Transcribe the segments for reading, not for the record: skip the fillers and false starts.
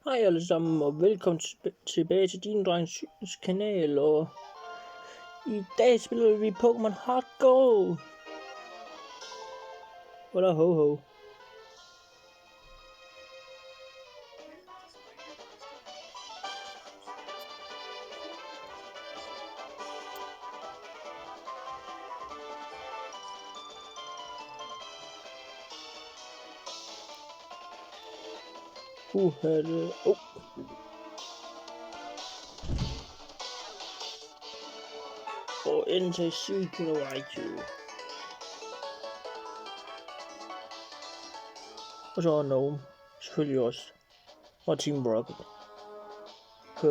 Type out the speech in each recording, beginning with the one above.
Hej alle sammen, og velkommen tilbage til din drengs kanal, og i dag spiller vi Pokémon Heart Gold. What a ho-ho. Her det... Og NTC kunne Raichu. Og så Gnome, selvfølgelig også. Og Team Rocket. På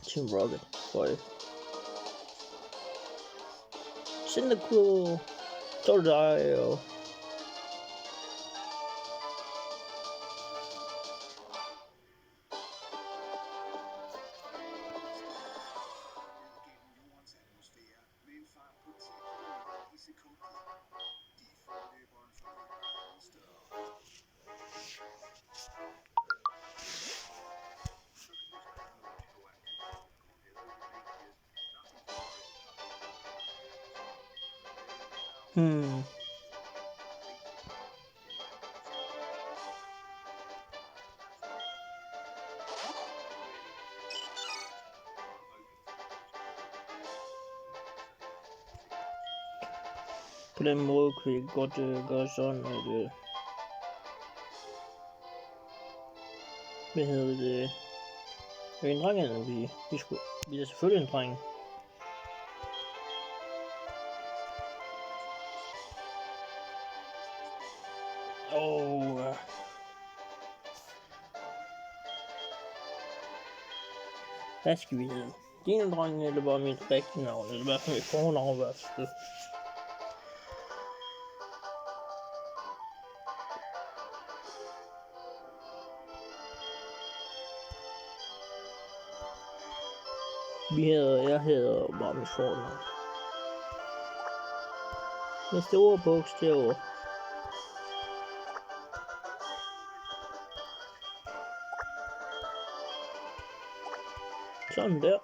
Team Rocket, for det. Cyndaquil, Totodile og... På den måde kan vi godt gøre sådan, at hvad hedder det? Er vi en dreng eller en pige? Vi er selvfølgelig en dreng. Hvad skal vi hedde? Din dreng eller bare mit rigtige navn, eller hvad for mit fornavn i hvert fald. Jeg hedder bare mit fornavn. Med store bogstaver. Sådan der.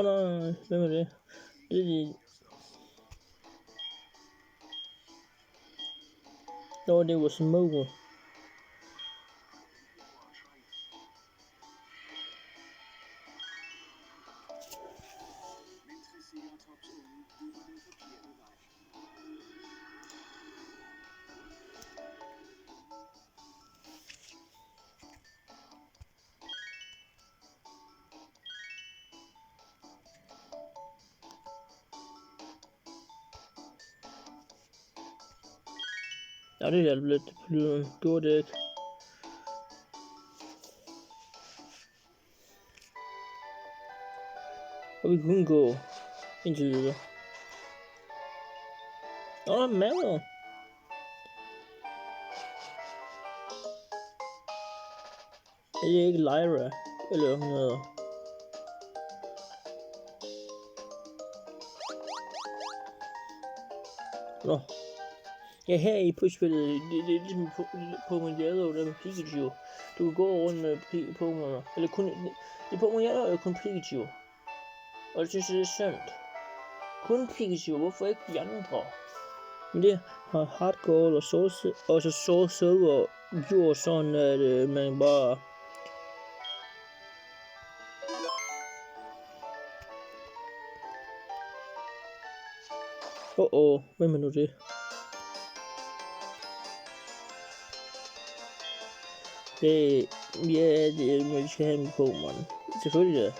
Nej, hvem er det? Det er de... Det var Smoke. Ja, det hjalp lidt på lyden. Gjorde det ikke? Og vi kunne gå indtil videre. Der er mad. Det er ikke Lyra, eller hun hedder. Nå. Ja, her i pushspillet, det er ligesom Pokémon Yellow, der med Pikachu. Du kan gå rundt med Pokémon, eller kun... I Pokémon Yellow er kun Pikachu. Og jeg synes, det er synd. Kun Pikachu, hvorfor ikke de andre? Men det har Heart Gold og Soul Silver gjort sådan, at man bare... Hvem er nu det? Det er når vi skal have en Pokémon. Selvfølgelig det.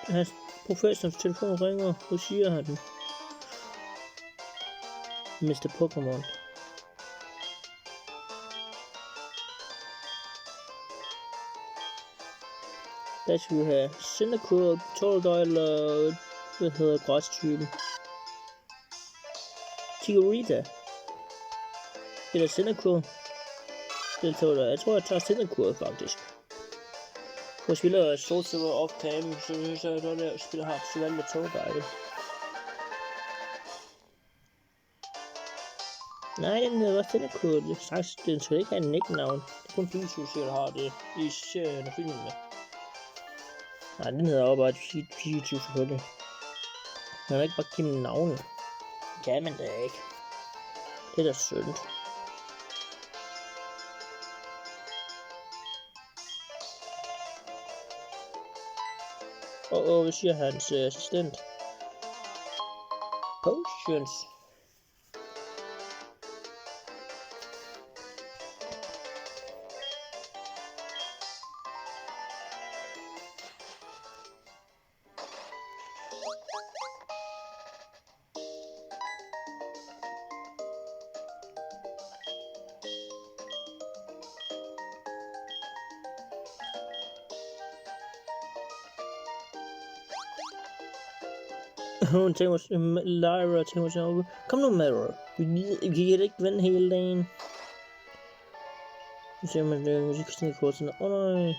Hans professorens telefon ringer. Hvad siger han? Mr. Pokémon. Der skal vi have Cyndaquil, Tordile eller hvad hedder græstypen? Chikorita. Eller Cyndaquil. Det tror jeg. Jeg tror, jeg tager Cyndaquil faktisk. For spiller Solsilver off-cam, så er der spiller har så valgt med Tordile. Nej, den hedder også Cyndaquil. Den skal ikke have en nicknavn. Det er kun Pikachu, der har det i serien og filmene. Nej, den hedder også bare Pikachu selvfølgelig. Man kan ikke bare give dem navne. Det kan man da ikke. Det er da synd. Og hvad siger hans assistent? Potions. Hun tænker Lyra tænker sig over. Kom nu, Mara. Vi kan ikke vende hele dagen. Så ser man det musikstilkort sådan. Nej.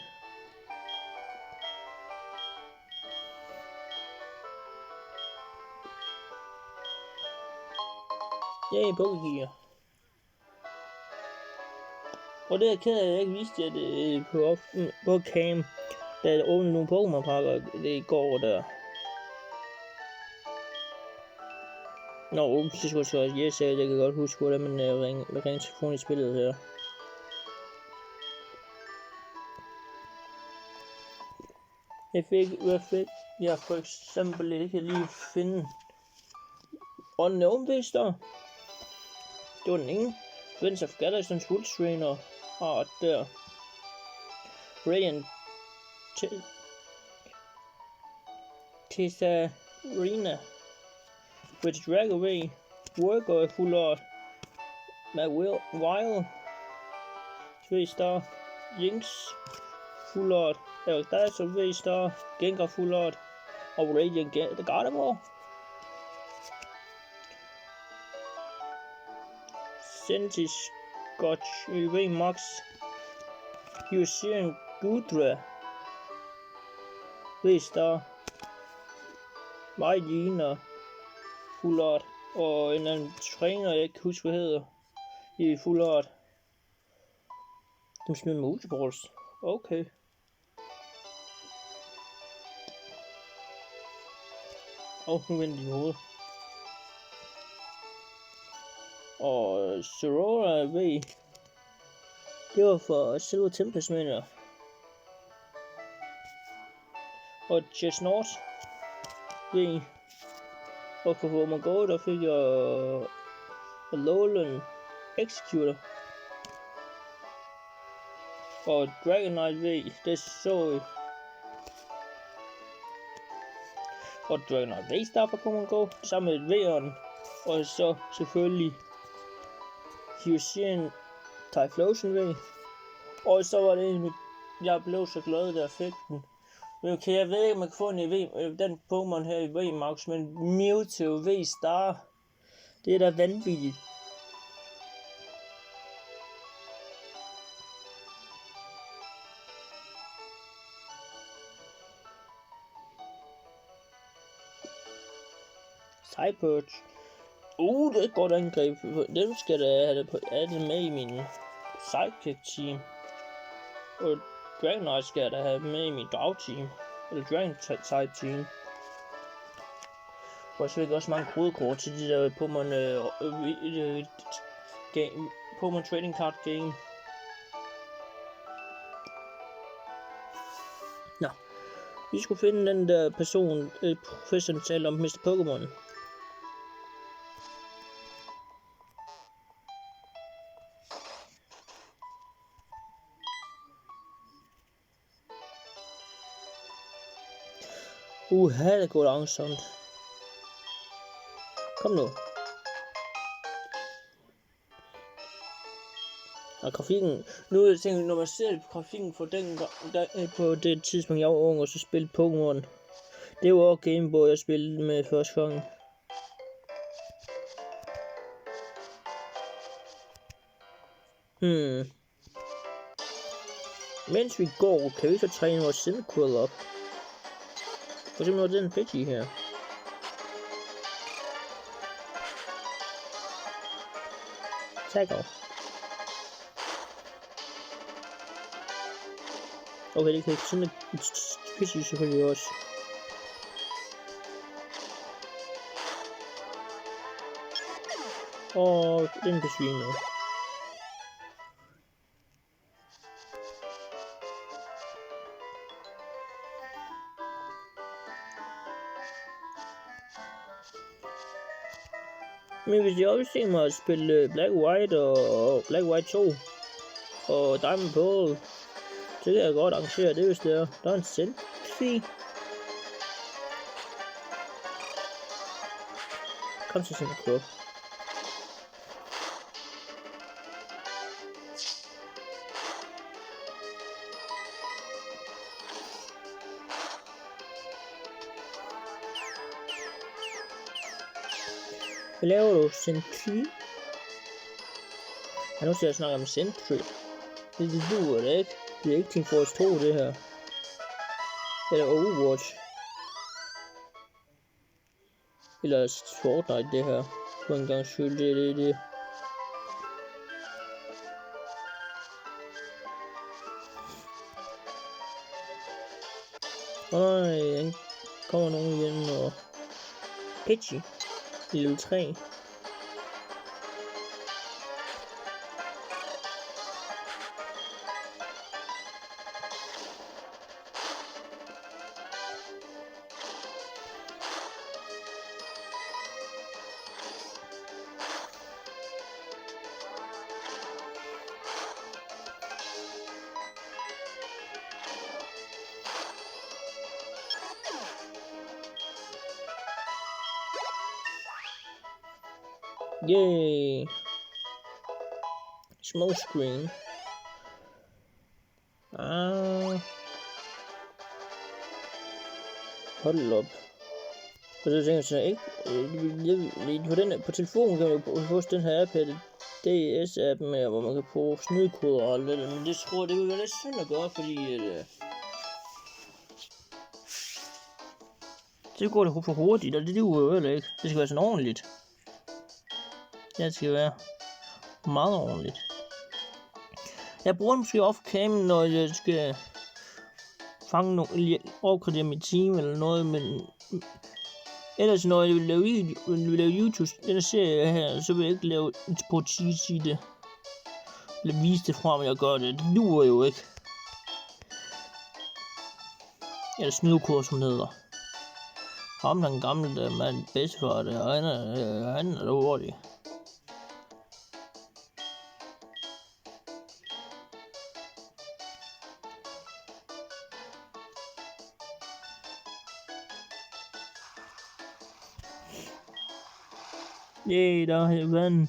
Yay, Pokégear. Og det er ked af, at jeg ikke vidste, at det på cam, da jeg åbnede nogle Pokémon-pakker det går der. Nå, så skulle jeg så, yes, jeg kan godt huske, hvordan man ringer telefon i spillet her. Jeg for eksempel ikke lige finde Unknown Beast der. Det var den ene. Vince of Galaxy's Wood Trainer har der. Radiant Tessarina. Which drag away Worker Full Art med Wild 3-star Jinx Full Art Eldazo 3-star Gengar Full Art og Radiant Gardevoir. Sentis Scotch UV Max Eucerin Gudra 3-star Majdina Full Art og en anden træner, jeg ikke kan huske, hvad hedder, i Full Art. De smider med Ultraballs. Okay. Nu vender de hovedet. Og Sorora V. Det var for Silver Tempest, mener jeg. Og Chestnut V. Og for Pokémon Go, der fik jeg Alolan Executor. Og Dragonite V, det så I. Og Dragonite V-star for Pokémon Go, sammen med V'eren. Og så selvfølgelig Eucerin Typhlosion V. Og så var det en, jeg blev så glad, da jeg fik den. Men okay, jeg ved ikke, om man kan få den Pokémon her i V-Max, men Mewtwo V-Star, det er da vanvittigt. Cyperch. Det er et godt angreb. Den skal da have det med i min Psychic team. Og Dragonite skal jeg da have med i min Dog team. Eller Dragon type team. Og så fik jeg også mange kodekort til de der Pokémon Trading Card Game. Nå. Vi skulle finde den der person, professoren taler om Mr. Pokémon. Det går langsomt. Kom nu. Og grafikken, nu er jeg når man ser på grafikken for på det tidspunkt, jeg var ung, og så spillede Pokémon. Det var også Game Boy, jeg spillede med første gang. Mens vi går, kan vi så træne vores Cyndaquil op. For eksempel noget den Pidgey her. Tackle. Okay, det kan ikke sådan et Pidgey selvfølgelig også. Og den besvimer. Men hvis jeg også tænker mig at spille Black White og Black White 2 og Diamond Pearl, så kan jeg godt arrangere det, hvis det er. Der er en selfie. Kom så sådan en Hvad laver du? Sentry? Ja, nu skal jeg snakke om Sentry. Det duer det ikke. Det er ikke Team Fortress 2 det her. Eller Overwatch. Eller Fortnite det her. På en gang skyld, det. Nej, kommer nogen igen og... Pidgey. Level 3. Yay! Smoke screen. Hold op. Og så tænker jeg ikke, på telefonen kan man jo få den her app her, DS-appen med, hvor man kan bruge snydekoder og alt det, men det tror jeg, det vil være lidt synd at gøre, fordi det går det for hurtigt, og det duer jo heller ikke. Det skal være sådan ordentligt. Det skal være meget ordentligt. Jeg bruger den måske off-cam, når jeg skal fange nogle, opgradere mit team eller noget, men ellers når jeg vil lave YouTube, den serie her, så vil jeg ikke lave en sportis i det. Eller vise det frem, at jeg gør det. Det duer jo ikke. Eller snydekurs, som hedder. Ham den gamle, der mand bedstefar, der han er hurtig. Yay, der er vand.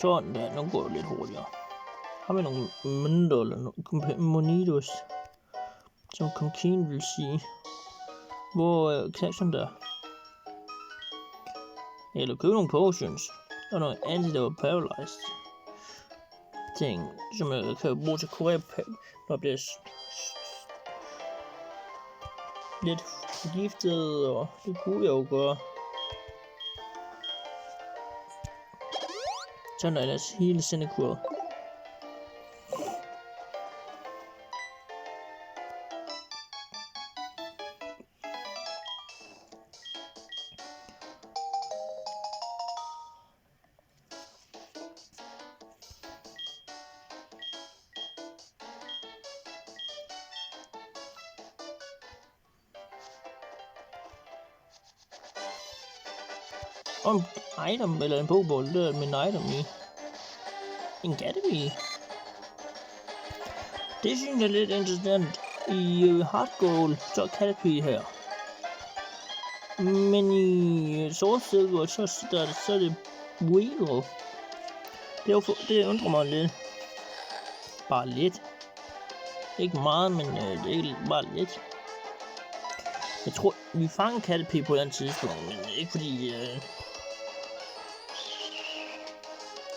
Sådan der, nu går det lidt hurtigere. Har vi nogle mønter eller nogle monitos, som Comkeen vil sige. Hvor knæsen der. Eller købe nogle potions. Og nogle antidote paralyzed ting, som jeg kan bruge til at kurere, når jeg bliver lidt forgiftet, og det kunne jeg jo gøre. Sådan er ellers hele Cyndaquil. Og en item, eller en pokeball, det er med en item i. En Caterpie. Det synes jeg er lidt interessant. I Hard Gold, så er Caterpie her. Men i Sword Silver, så er det Weedle. Det undrer mig lidt. Bare lidt. Ikke meget, men det er bare lidt. Jeg tror, vi fanger Caterpie på et andet tidspunkt, men ikke fordi...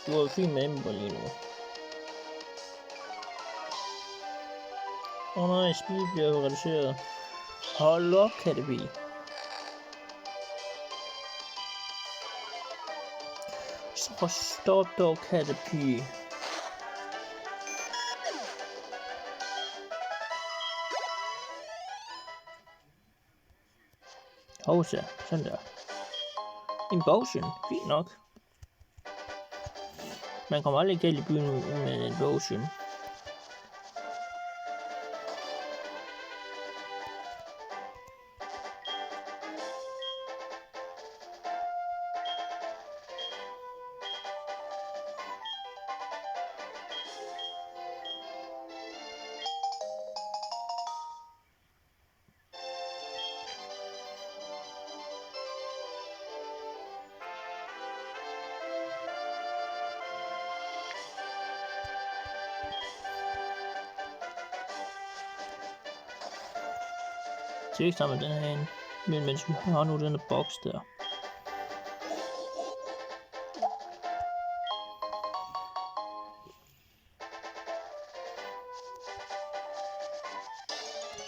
det var jo fint med Ember lige nu. Nej, speed bliver reduceret. Hold op, Caterpie. Så stop dog, Caterpie. Hovsa, sådan der. En potion, fint nok. Man kommer aldrig galt i byen med en potion. Så ikke sammen med den her ind. Men mens vi har nu den boks der.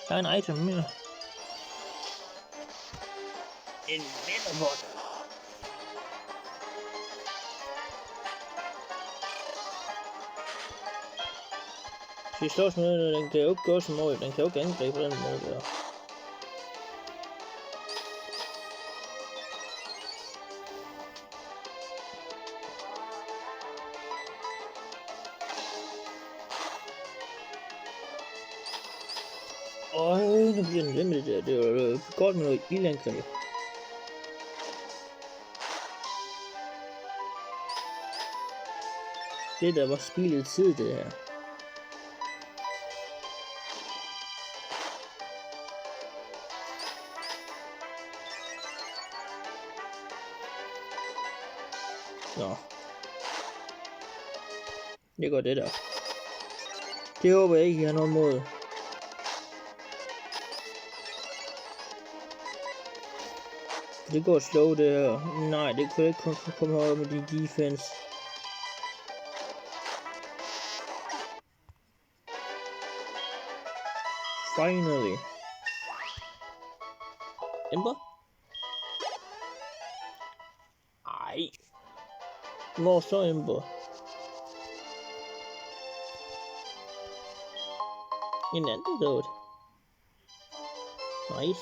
Der er en item mere. En Metapod. Hvis vi slås med den, den kan jo ikke gå som mål. Den kan jo ikke angribe på den måde der. Nu bliver den hjemme det der. Det er jo godt med noget ildangreb. Det der var spillet tid, det her. Nå. Det går det der. Det håber jeg ikke, I har noget mod. Det går slow det her. Nej, det kunne ikke komme højere med de defense. Finally. Ember? Ej. Hvor så Ember? En antidote. Nice.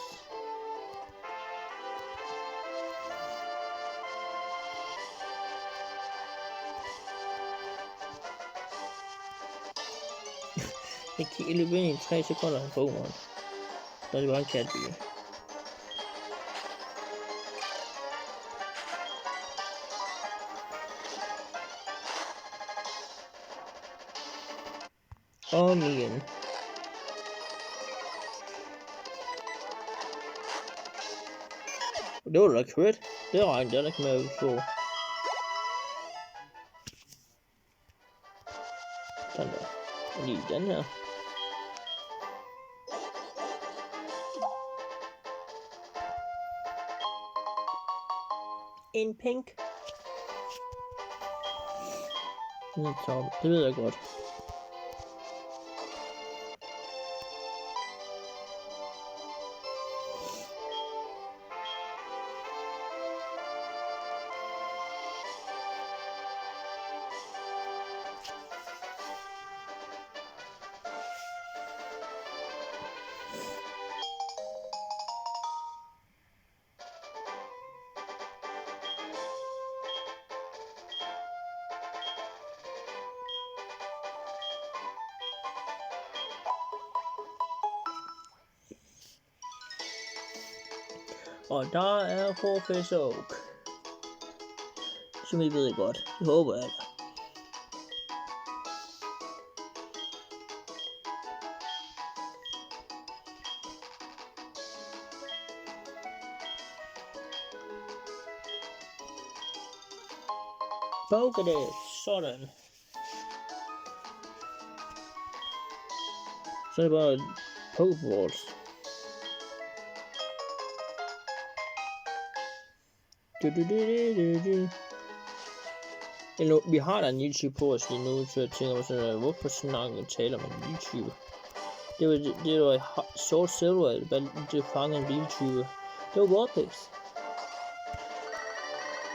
Jeg løber ind i 3 sekunder af Pokémon. Så er det bare en Caterpie. Om igen. Det var da crit. Det regnede jeg ikke med at få. Sådan der. Og lige den her. En pink. Det ved jeg godt. Og der er Professor Oak. Som I ved godt. Det håber jeg. Pokédex, sådan. Så er det bare Pokéballs. Vi har da en YouTube på os lige nu, så jeg tænker sådan, hvorfor snakker og taler om en YouTube? Det var Sword Silver, det fangede en YouTube. Det var Warpix.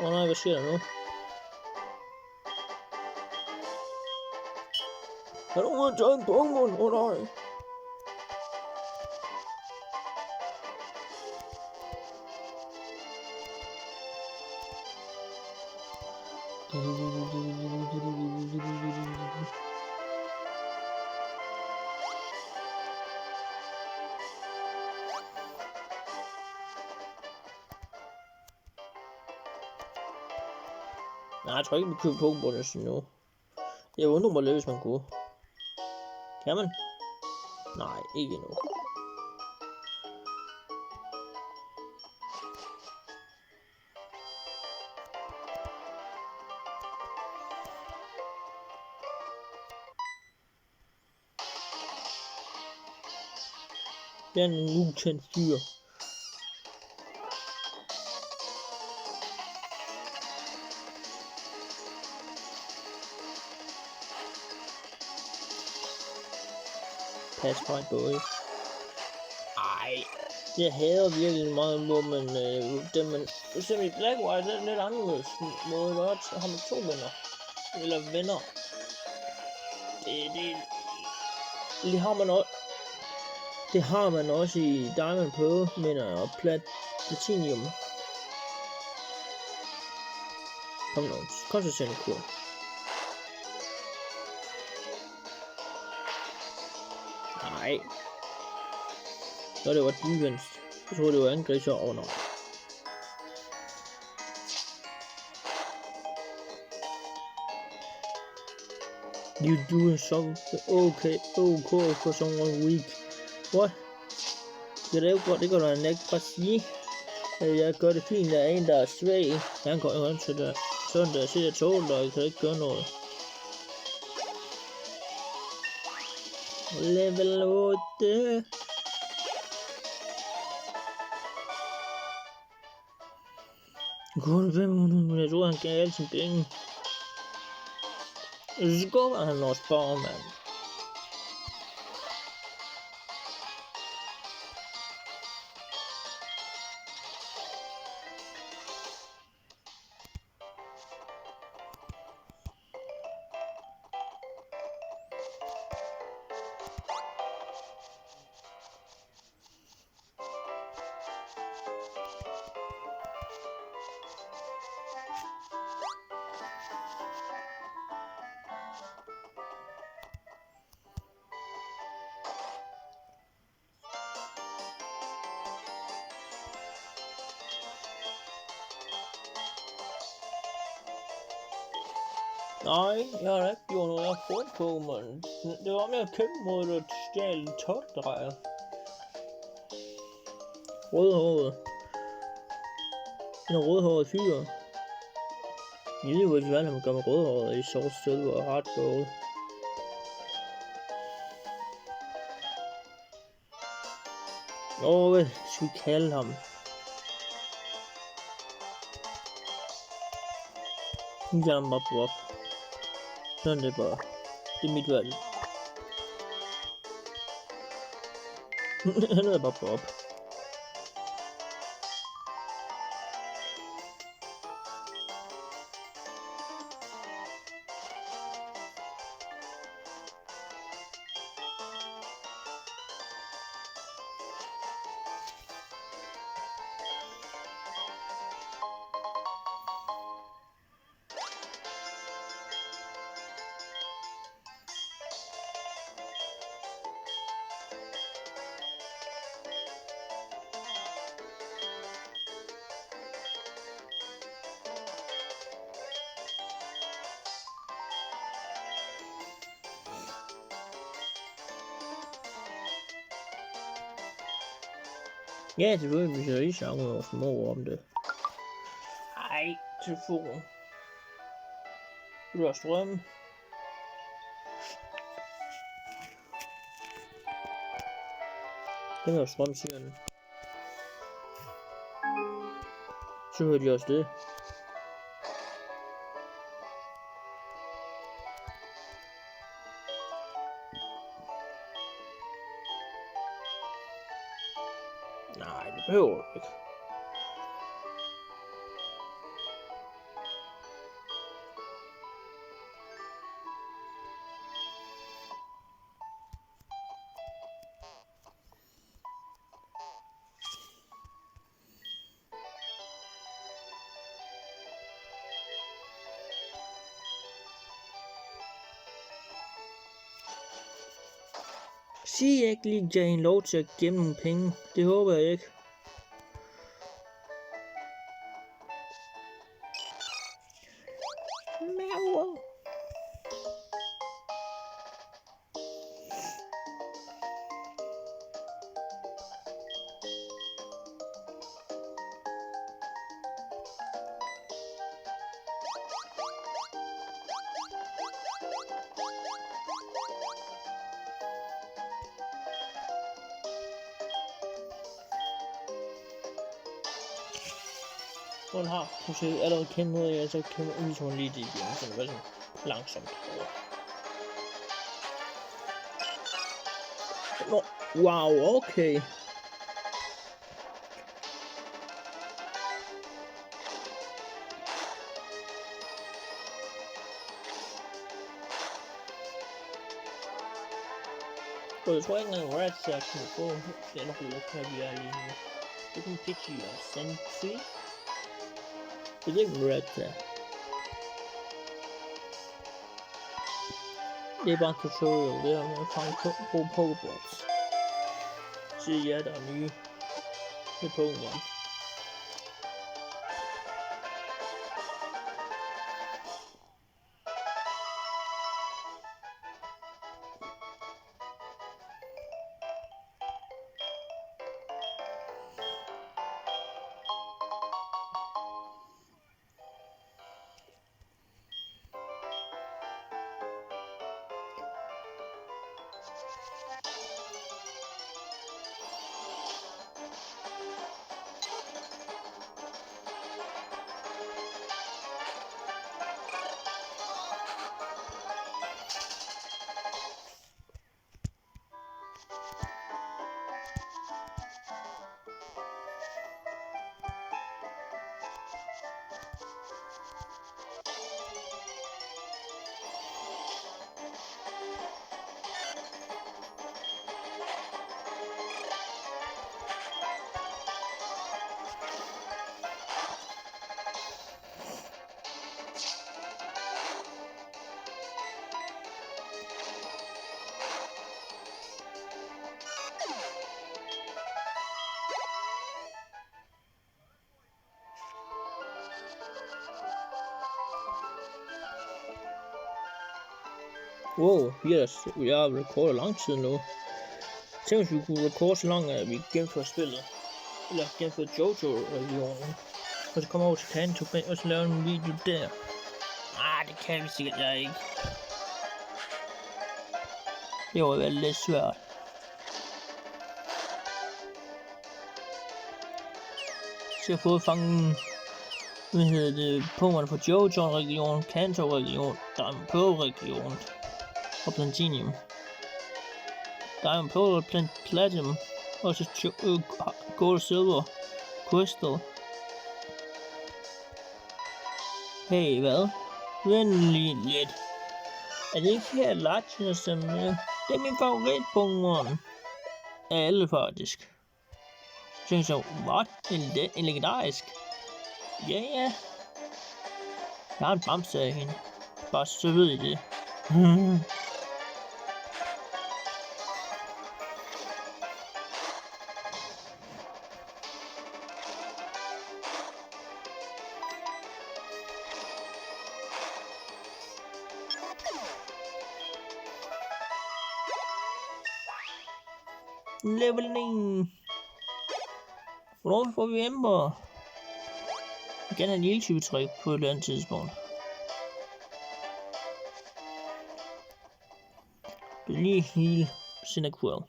Nej, hvad sker der nu? Har du taget en Pokémon? Nej. Nej, jeg tror ikke, vi køber Pokéballs endnu. Jeg undrer mig lidt, hvis man kunne. Kan man? Nej, ikke endnu. Det er en ukendt fyr. Pas på et boy. Ej, jeg hader virkelig meget, hvor man for eksempel i Black White, det er lidt anderledes måde, der også har man 2 venner. Eller venner. Det har man også. Det har man også i Diamond Pearl, mener jeg, og Platinum. Kom nu, kom så sende kur. Nej. Så det var defense. Jeg tror det var angreb så over. You doing something okay for someone weak. What? Det er jo godt, det kan du ikke bare sige. Jeg gør det fint, der er en, der er svag. Han går jo til det. Sådan der sidder toget, og jeg kan ikke gøre noget. Level 8. Kun 500, men jeg tror, han gav alle sine penge. Så går han også bare, mand. Nej, jeg har ikke gjort noget. Jeg har fået Pokémon. Det var med at kæmpe mod et stjæl topdrejer. Rødhåret. En rødhåret fyr. Jeg ved jo, hvad man gør med rødhåret i Sword Silver og Heart Gold. Hvad skal vi kalde ham? Nu kan han bare Bob. Sådan det bare. Det er mit valg. Han er bare Bob. Ja, selvfølgelig, vi skal lige snakke med vores mor om det. Ej, telefon. Vil du have strøm? Den har strøm, siger den. Så hørte jeg også det. Nej, det behøver du ikke. Sig jeg ikke lige gav hende lov til at gemme nogle penge. Det håber jeg ikke. Mauer. Hun har måske allerede kendt noget af, så kan hun lige det igen, så det var sådan langsomt over. Nå, wow, okay. Og jeg tror ikke engang Red Sack kan få den råd, vi er lige nu. Det kan Pidgey og Sentry. Det er ikke Red Sack. Det er bare tutorial, det her med at fange på Pokéballs. Så ja, der er nye med Pokémon. Wow, jeg har rekordet lang tid nu. Tænk hvis vi kunne rekorde så langt, at vi gennemfører spillet. Eller gennemfører Jojo-regionen. Og så kommer over til Kanto Bay og så laver en video der. Det kan vi sikkert jeg ikke. Det var vel lidt svært. Så jeg har fået fange Pokémon fra Johto-regionen, Kanto-regionen, Diamond Pearl-regionen og Plantinium. Diamond Pearl, Platinum, og så Gold Silver, Crystal. Hey, hvad? Vent lige lidt. Er det ikke her Latios, som det er min favorit Pokémon? Af alle faktisk. Så så, what? En legendarisk? Ja. Jeg har en bamse af hende. Bare så ved I det. Level 9. Hvornår får vi Ember? Igen en lille træk på et eller andet tidspunkt. Det er lige hele Sinnequil.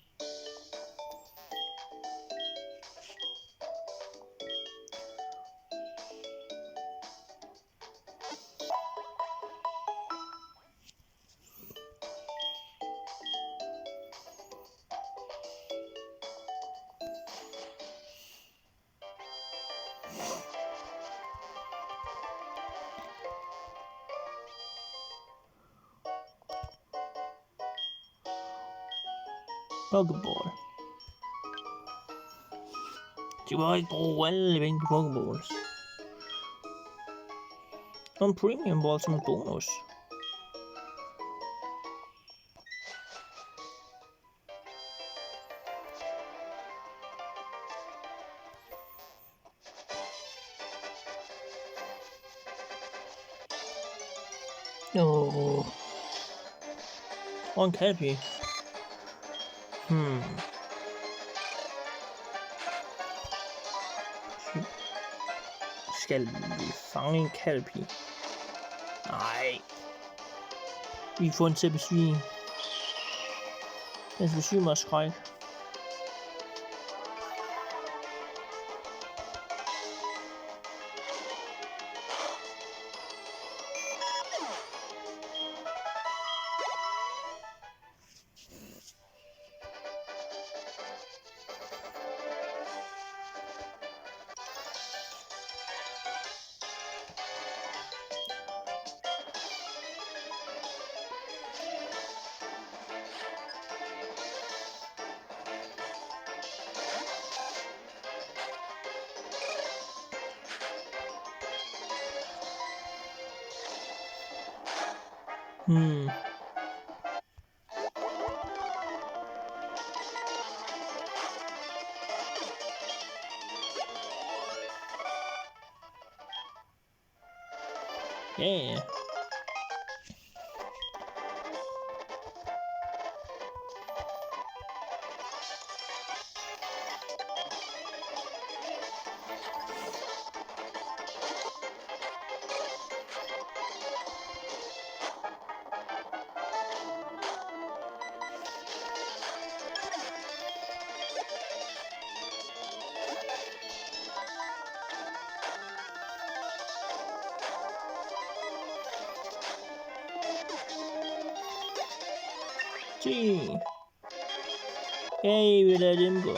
Pokeball. De må ikke bruge alle penge på Pokeballs. Og en Premium Ball som en bonus. Og en Caterpie. Skal vi fange en Caterpie? Nej. Vi får den til at besvige. Den skal besvige mig og skræk. Ja. Hey, vi lader dem gå.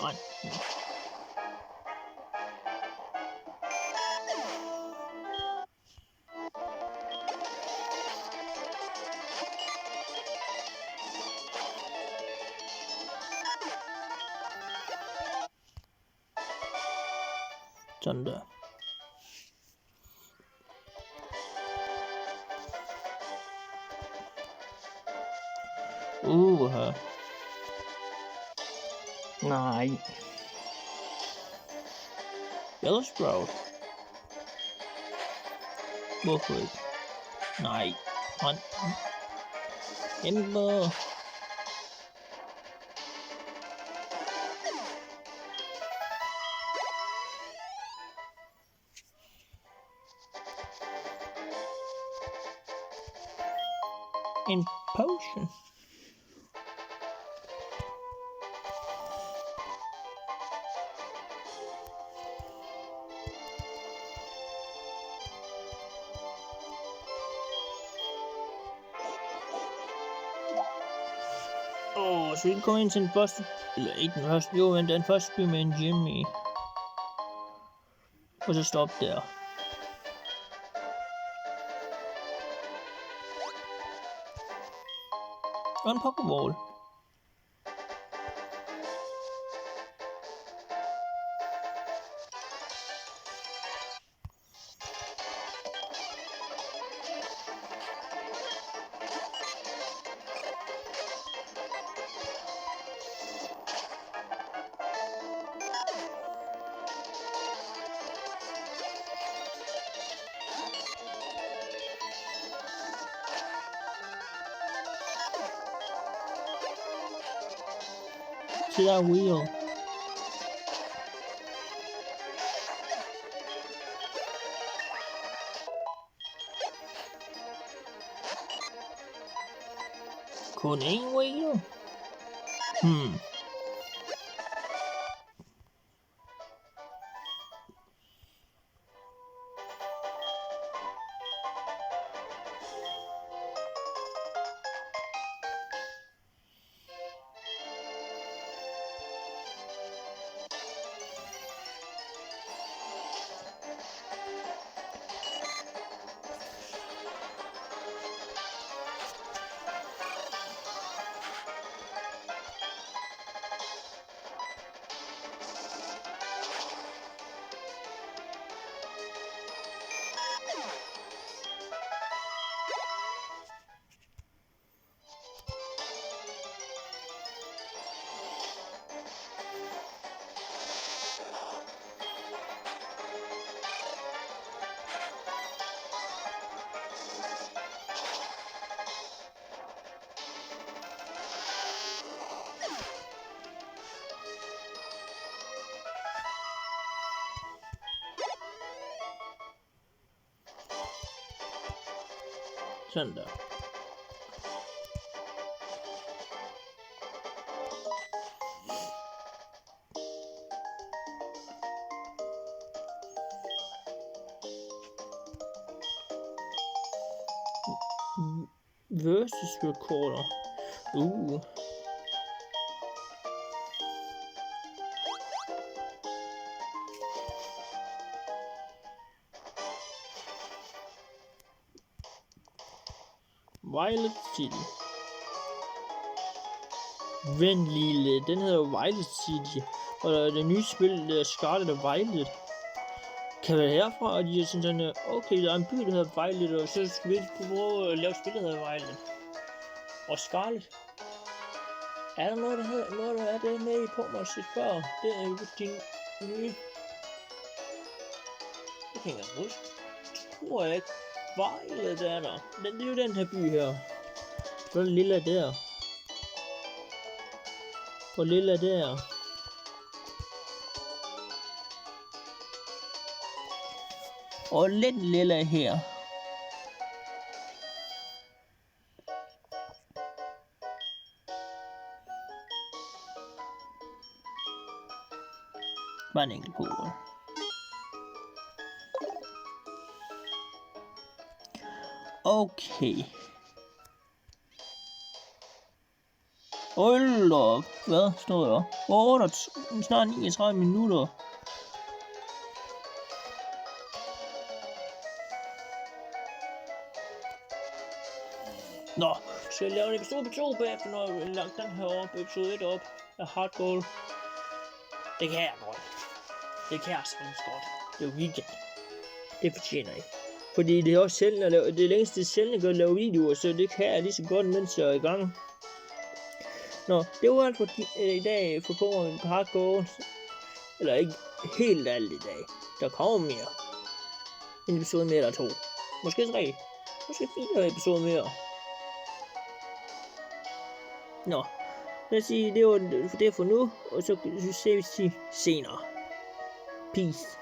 Grøn. Sådan der. Her. Nej. Bellsprout. Hvorfor ikke? Nej. Hånd. Ember. En potion. Så vi kan komme ind til den første, eller ikke den første, jo, men den første by med en Jimmy. Og så stop der. Og en Pokéball. Se der er Wheel. Kun én Wheel? Sådan der. Versus recorder. Violet City. Vent lille, den hedder Violet City. Og der er det nye spil, der Scarlet og Violet. Kan være herfra, og de er sådan, okay, der er en by, der hedder Violet, og så skal vi prøve at lave spil, der hedder Violet. Og Scarlet. Er der noget, der er det med i Pokémon set før? Det er jo din nye. Det kan jeg ikke huske. Tror jeg ikke. Violet er der. Det er jo den her by her. Så er det lille der. Og lille der. Og lidt lille her. Bare en enkelt Pokémon. Okay. Hold op. Hvad står der? 8, snart 39 minutter. Nå, skal jeg lave en episode 2 bagefter, når jeg har lagt den her op, episode 1 op af Hard Gold. Det kan jeg godt. Det kan jeg sagtens godt. Det er jo weekend. Det fortjener jeg. Fordi det er også sjældent at lave, det længste sjældent at lave videoer, så det kan jeg lige så godt, mens jeg er i gang. Nå, det var alt for i dag for Pokémon Hard Gold. Eller ikke helt alt i dag. Der kommer mere. En episode mere eller 2. Måske 3. Måske 4 episoder mere. Nå, lad os sige, det var det for nu, og så ses vi senere. Peace.